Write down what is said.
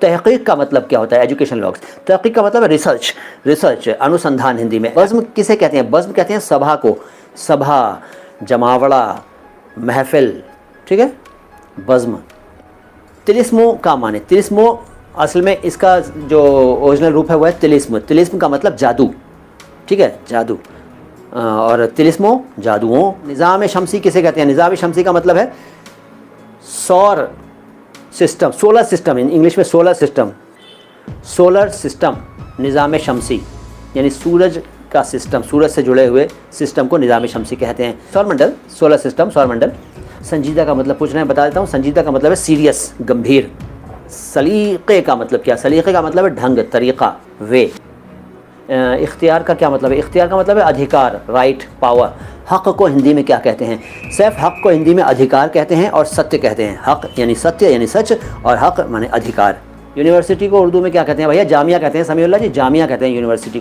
तहक़ीक़ का मतलब क्या होता है? Education logs. तहक़ीक़ का मतलब है रिसर्च, रिसर्च अनुसंधान हिंदी में। बज़्म किसे कहते हैं? बज़्म कहते हैं सभा को, सभा, जमावड़ा, महफ़िल, ठीक है, बज़्म। तिलिस्मों का माने, तिलिस्मों असल में इसका जो ओरिजिनल रूप है वो है तिलिस्म। तिलिस्म का मतलब जादू, ठीक है, जादू। और तिलिस्मों जादुओं। निज़ाम शमसी किसे कहते हैं? निज़ाम शमसी का मतलब है सौर system, solar system, in English में सोलर सिस्टम, सोलर सिस्टम, निज़ाम शमसी यानी सूरज का सिस्टम, सूरज से जुड़े हुए सिस्टम को निज़ाम शमसी कहते हैं। सौरमंडल, सोलर सिस्टम, सौरमंडल। संजीदा का मतलब पूछ रहे हैं, बता देता हूँ। संजीदा का मतलब है सीरियस, गंभीर। सलीक़े का मतलब क्या? सलीक़े का मतलब है ढंग, तरीक़ा, वे। इख्तियार का क्या मतलब है? इख्तियार का मतलब है अधिकार, राइट, पावर। हक़ को हिंदी में क्या कहते हैं? सिर्फ हक़ को हिंदी में अधिकार कहते हैं और सत्य कहते हैं। हक़ यानी सत्य यानी सच, और हक़ माने अधिकार। यूनिवर्सिटी को उर्दू में क्या कहते हैं भैया? जामिया कहते हैं। समीउल्लाह जी, जामिया कहते हैं यूनिवर्सिटी को।